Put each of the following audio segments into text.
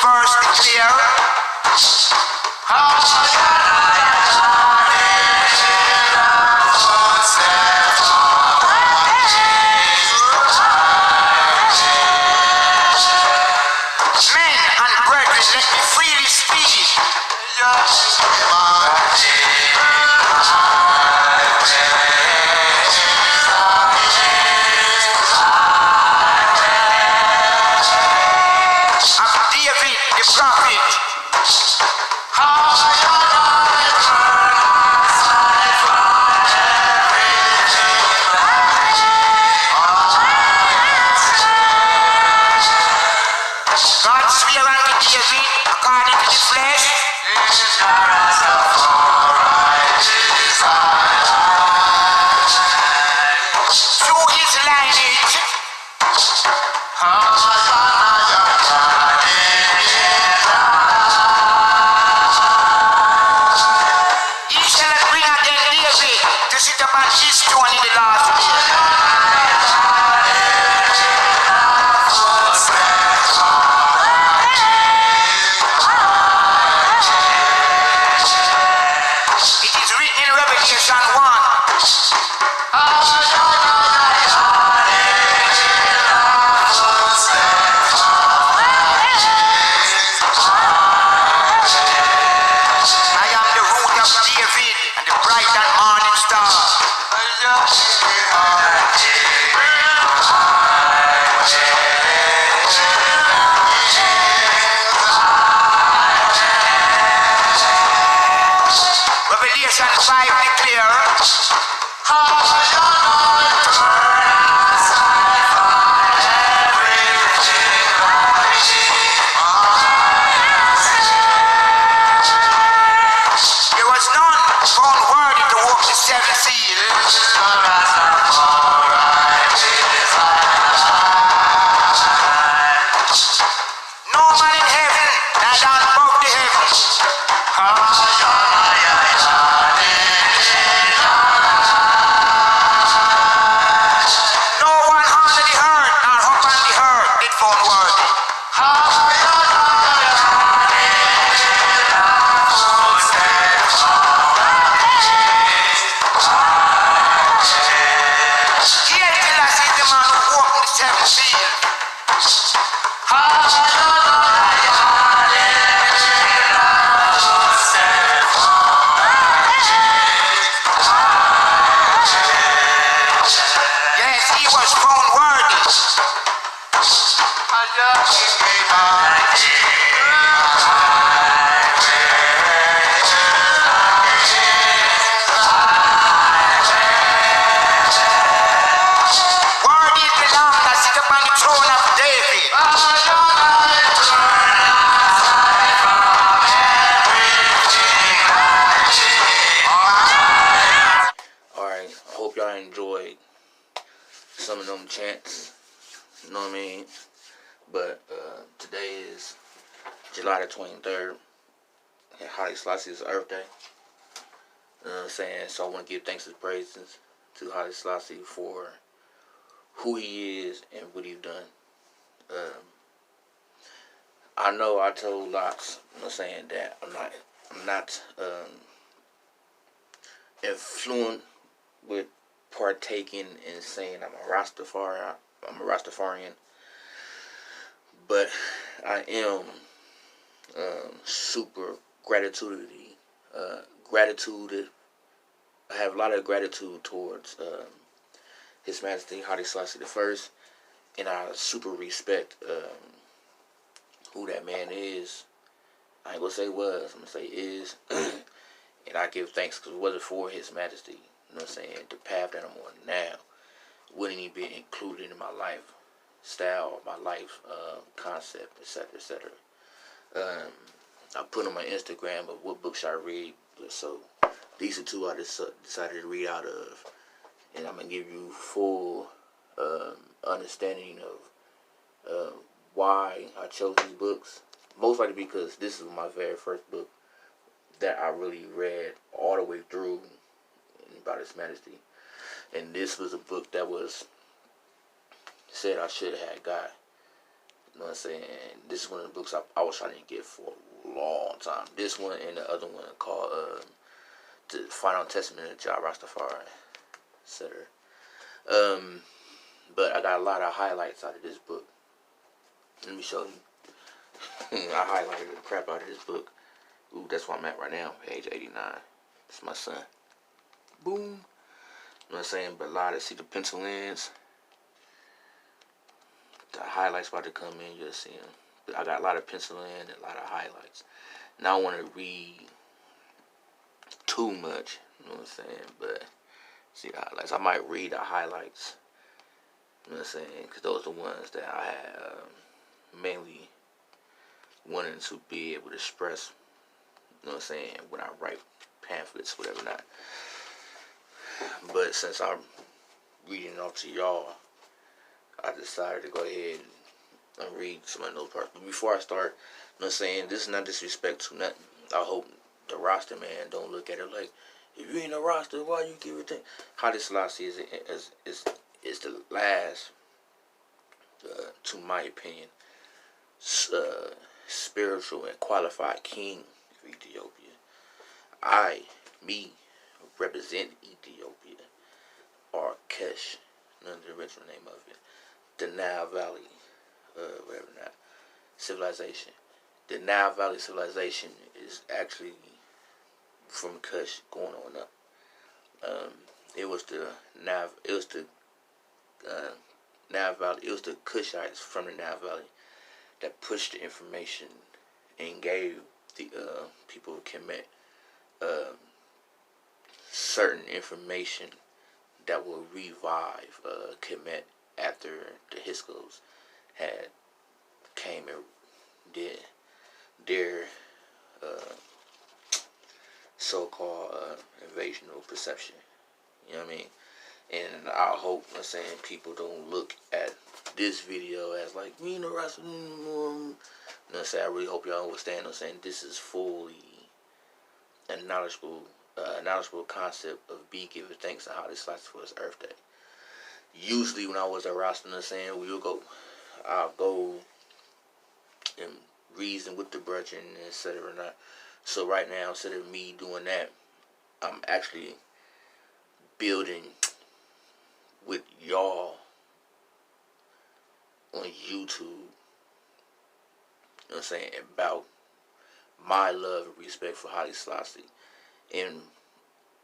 verse declare. Men and brethren, let me freely speak. David the prophet. God swear unto David according to the flesh. Through his lineage. He shall bring again David to sit upon his throne in the last day. It is written in Revelation 1. David and the bright and morning star. Revelation 5 declare. There was none found worthy to walk the seven seals. No man in heaven, neither above the heavens. No one under the earth, nor up on the earth, did found worthy. Selassie is the man who walked the seven seals. Yes, he was found worthy. Worthy is the Lamb that sits upon the throne of David. Alright, I hope y'all enjoyed some of them chants. You know what I mean? But today is July the 23rd. And Haile Selassie's Earth Day. You know what I'm saying? So I want to give thanks and praises to Haile Selassie for who he is and what he's done. I know I told lots, you know, saying that I'm not influenced with partaking in saying I'm a Rastafarian, but I am super gratitude. I have a lot of gratitude towards His Majesty Haile Selassie the First, and I super respect who that man is. I ain't gonna say was, I'm gonna say is, and I give thanks because it wasn't for His Majesty. You know what I'm saying? The path that I'm on now wouldn't even be included in my lifestyle, my life concept, etc., etc. I put on my Instagram of what books I read, so these are two I decided to read out of, and I'm gonna give you full understanding of why I chose these books. Most likely because this is my very first book that I really read all the way through about His Majesty, and this was a book that was said I should have got You know what I'm saying? This is one of the books I was trying to get for a long time. This one and the other one called The Final Testament of Jah Rastafari, etc. But I got a lot of highlights out of this book. Let me show you. I highlighted the crap out of this book. Ooh, that's where I'm at right now, page 89. It's my son. Boom. You know what I'm saying? But a lot of, see the pencil ins. The highlights about to come in, you'll see them. But I got a lot of pencil in and a lot of highlights. Now I want to read too much, you know what I'm saying? But see the highlights. I might read the highlights, you know what I'm saying? Because those are the ones that I had mainly wanting to be able to express, you know what I'm saying, when I write pamphlets, whatever not. But since I'm reading it off to y'all, I decided to go ahead and read some of those parts. But before I start, you know what I'm saying, this is not disrespect to nothing. I hope the roster man don't look at it like, if you ain't a roster, why you give it to Haile Selassie is the last, to my opinion, spiritual and qualified king of Ethiopia. Me, represent Ethiopia, or Kesh, none of the original name of it. The Nile Valley, whatever not, civilization. The Nile Valley civilization is actually from Kush going on up. It was the Nile Valley. It was the Kushites from the Nile Valley that pushed the information and gave the people of Kemet certain information that will revive Kemet after the Hyksos had came and did their so-called invasion of perception. You know what I mean? And I hope, I'm saying, people don't look at this video as like, we ain't no wrestling. You know what I'm saying? I really hope y'all understand. I'm saying this is fully a knowledgeable concept of be giving thanks to how this lasts for his Earth Day. Usually when I was at Rasta, I'm saying, I'll go and reason with the brethren, etc. So right now, instead of me doing that, I'm actually building with y'all on YouTube, you know what I'm saying, about my love and respect for Haile Selassie. And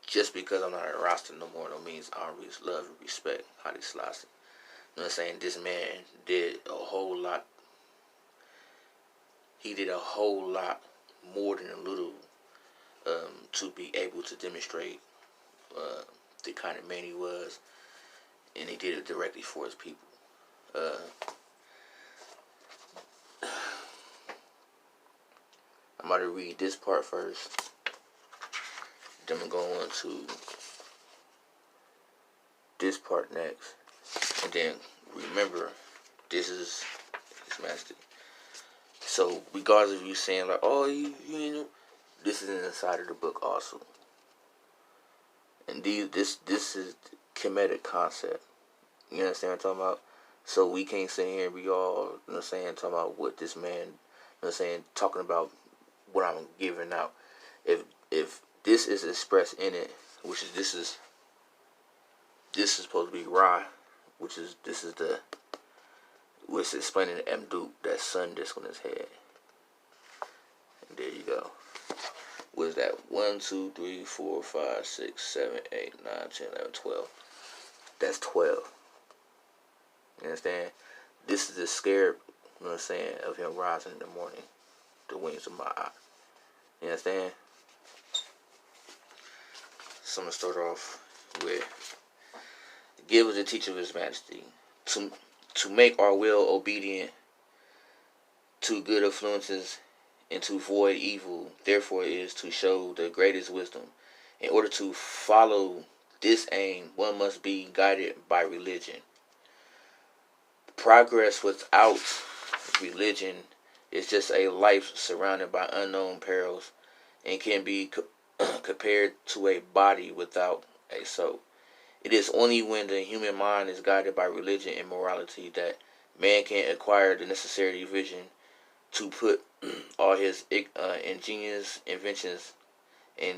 just because I'm not a roster no more, no means I don't love and respect Haile Selassie. You know what I'm saying? This man did a whole lot. He did a whole lot more than a little to be able to demonstrate the kind of man he was, and he did it directly for his people. I'm about to read this part first, then I'm going to go on to this part next, and then remember, this is his master. So regardless of you saying like, oh, you know, this is inside of the book also. And this is Kemetic concept. You understand what I'm talking about? So we can't sit here and be all, you know what I'm saying, talking about what this man, you know what I'm saying, talking about what I'm giving out. If this is expressed in it, which is this is supposed to be Ra, which is which is explaining the Mduke, that sun disc on his head. And there you go. What is that? 1, 2, 3, 4, 5, 6, 7, 8, 9, 10, 11, 12. That's 12. You understand? This is the scarab, you know what I'm saying, of him rising in the morning. The wings of my eye. You understand? So I'm going to start off with, give us a teacher of his majesty. To make our will obedient to good influences and to avoid evil, therefore is to show the greatest wisdom. In order to follow this aim, one must be guided by religion. Progress without religion is just a life surrounded by unknown perils and can be compared to a body without a soul. It is only when the human mind is guided by religion and morality that Man can acquire the necessary vision to put all his ingenious inventions and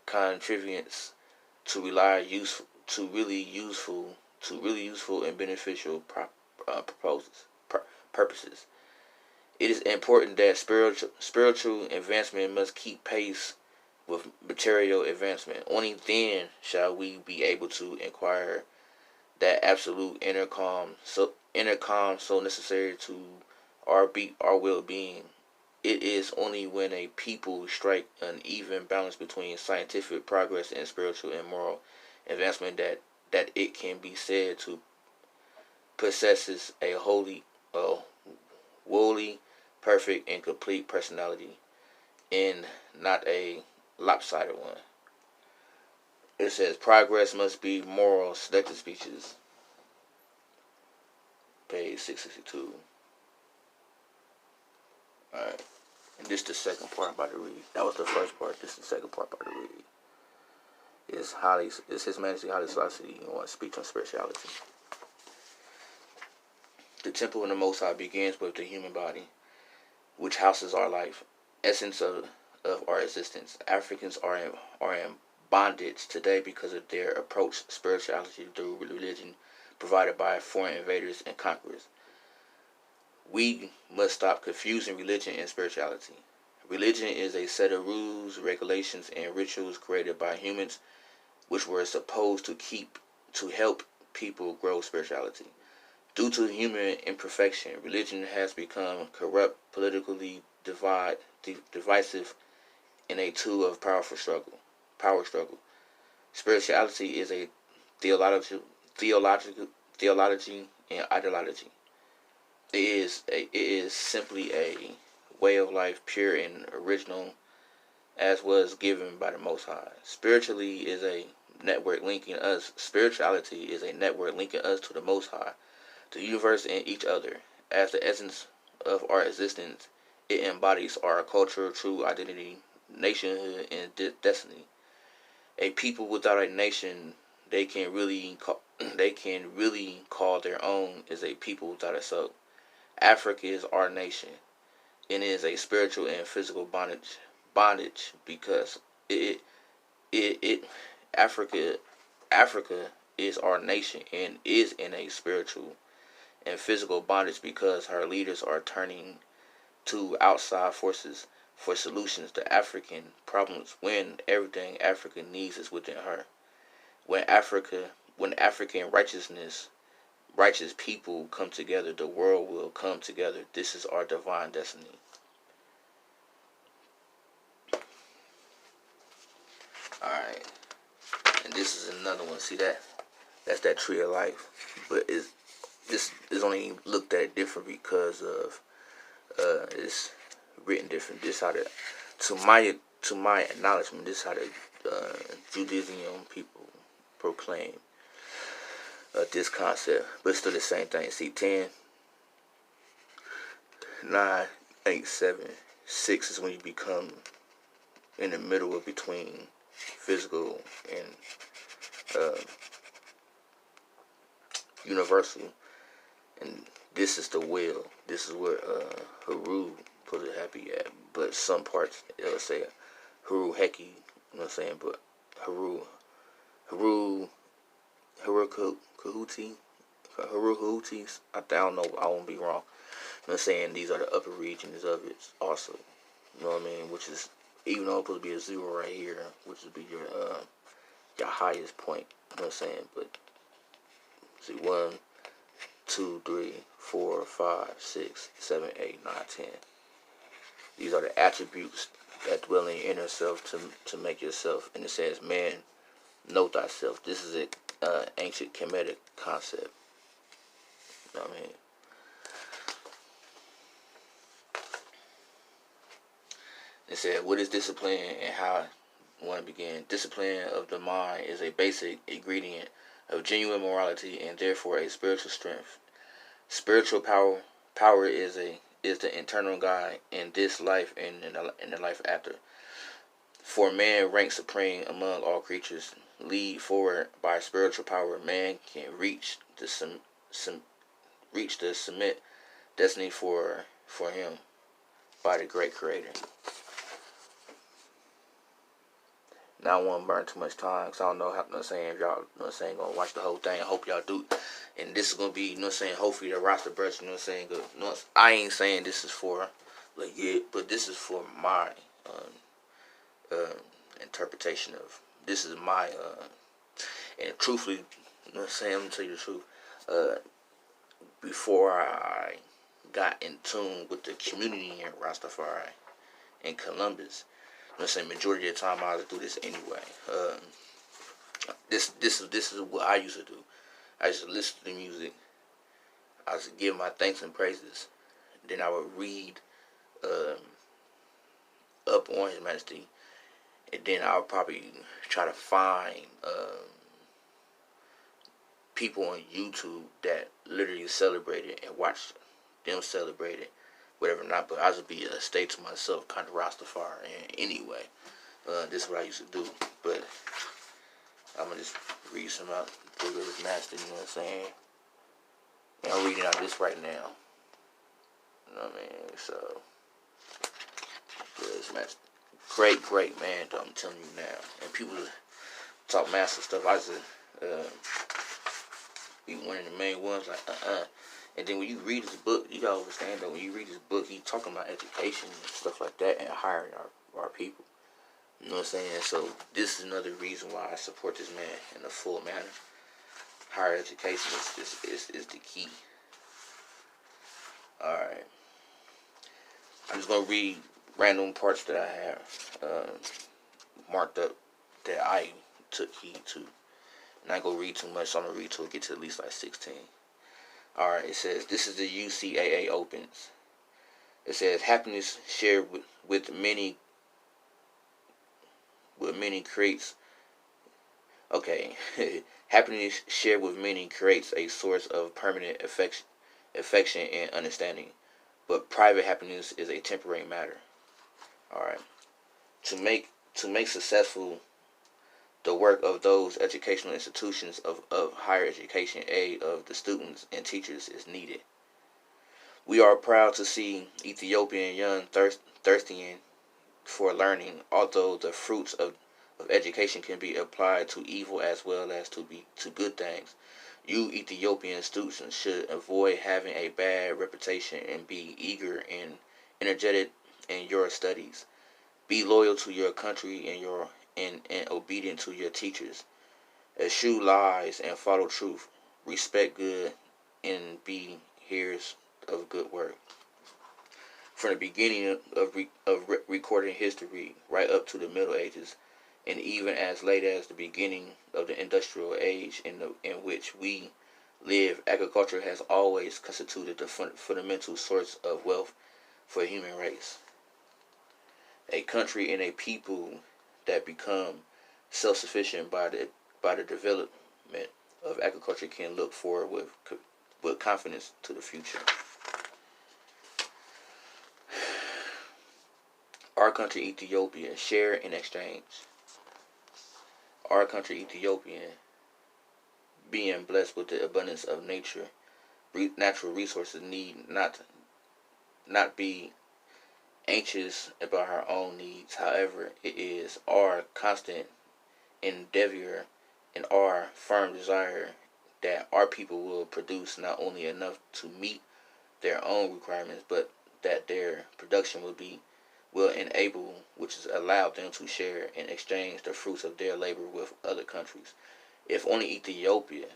contrivance to rely useful to really useful and beneficial purposes. It is important that spiritual advancement must keep pace with material advancement. Only then shall we be able to acquire that absolute inner calm so necessary to our well being. It is only when a people strike an even balance between scientific progress and spiritual and moral advancement that it can be said to possesses a wholly perfect and complete personality, and not a lopsided one. It says progress must be moral. Selected speeches, page 662. All right. And this is the second part I'm about to read. That was the first part. This is the second part I'm about to read. It's His Majesty Haile Selassie on speech on spirituality. The temple in the Most High begins with the human body, which houses our life, essence of our existence. Africans are in bondage today because of their approach spirituality through religion provided by foreign invaders and conquerors. We must stop confusing religion and spirituality. Religion is a set of rules, regulations, and rituals created by humans which were supposed to help people grow spirituality. Due to human imperfection, religion has become corrupt, politically divisive, and a tool of power struggle. Spirituality is a theology and ideology. It is simply a way of life, pure and original, as was given by the Most High. Spirituality is a network linking us to the Most High, the universe, and each other. As the essence of our existence, it embodies our culture, true identity, nationhood, and destiny. A people without a nation they can really call their own is a people without a soul. Africa is our nation, and it is a spiritual and physical bondage because it Africa is our nation and is in a spiritual and physical bondage because her leaders are turning to outside forces for solutions to African problems when everything Africa needs is within her. When African righteous people come together, the world will come together. This is our divine destiny. Alright. And this is another one. See that? That's that tree of life. But this is only looked at different because of it's written different. This how to my acknowledgement, this how the Judaism people proclaim this concept. But it's still the same thing. See, 10, 9, 8, 7, 6 is when you become in the middle of between physical and universal, and this is the will. This is where Haru put it happy at. But some parts it'll say Haru Heki, you know what I'm saying? But Haru Kahutis. I don't know. I won't be wrong. I'm saying these are the upper regions of it also. You know what I mean? Which is, even though it's supposed to be a 0 right here, which would be your highest point. You know what I'm saying? But see, 1, 2, 3, 4, 5, 6, 7, 8, 9, 10. These are the attributes that dwell in your inner self to make yourself. And it says, man, know thyself. This is an ancient Kemetic concept. You know what I mean? It said, what is discipline and how one began? Discipline of the mind is a basic ingredient of genuine morality and therefore a spiritual strength. Spiritual power is the internal guide in this life and in the life after. For man ranks supreme among all creatures. Lead forward by spiritual power, man can reach reach the summit destiny for him by the great creator. Now I don't want to burn too much time because I don't know how, if y'all, gonna watch the whole thing. I hope y'all do. And this is gonna be, hopefully the roster burst, good. I ain't saying this is for legit, but this is for my interpretation of, this is my, and truthfully, I'm gonna tell you the truth. Before I got in tune with the community in Rastafari in Columbus, majority of the time I was do this anyway. This is what I used to do. I used to listen to the music. I used to give my thanks and praises. Then I would read up on His Majesty, and then I would probably try to find people on YouTube that literally celebrated and watch them celebrate it, whatever not. But I would be a stay to myself kind of Rastafari anyway. This is what I used to do. But I'm going to just read some out the His Master, you know what I'm saying? And I'm reading out this right now. You know what I mean? So, His Master. Great man, though, I'm telling you now. And people talk massive stuff. I just be one of the main ones, like, And then when you read his book, you gotta understand that when you read his book, he's talking about education and stuff like that and hiring our people. You know what I'm saying? So this is another reason why I support this man in a full manner. Higher education is the key. Alright. I'm just gonna read random parts that I have marked up that I took heed to. And I ain't gonna read too much, so I'm gonna read till it get to at least like 16. Alright, it says, this is the UCAA opens. It says, happiness shared with many creates. Okay. Happiness shared with many creates a source of permanent affection and understanding. But private happiness is a temporary matter. Alright. To make successful the work of those educational institutions of higher education, aid of the students and teachers is needed. We are proud to see Ethiopian young thirsting for learning, although the fruits of education can be applied to evil as well as to good things. You Ethiopian students should avoid having a bad reputation and be eager and energetic in your studies. Be loyal to your country and obedient to your teachers. Eschew lies and follow truth. Respect good and be hearers of good work. From the beginning of recorded history right up to the Middle Ages, and even as late as the beginning of the industrial age in which we live, agriculture has always constituted the fundamental source of wealth for the human race. A country and a people that become self-sufficient by the development of agriculture can look forward with confidence to the future. Our country, Ethiopia, share and exchange. Our country, Ethiopia, being blessed with the abundance of natural resources, need not be anxious about our own needs. However, it is our constant endeavor and our firm desire that our people will produce not only enough to meet their own requirements, but that their production will enable, which has allowed them to share and exchange the fruits of their labor with other countries. If only Ethiopia,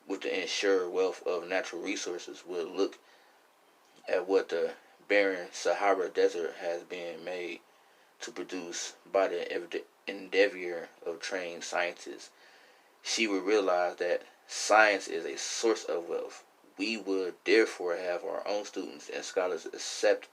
with the ensured wealth of natural resources, would look at what the barren Sahara Desert has been made to produce by the endeavor of trained scientists, she would realize that science is a source of wealth. We would therefore have our own students and scholars accept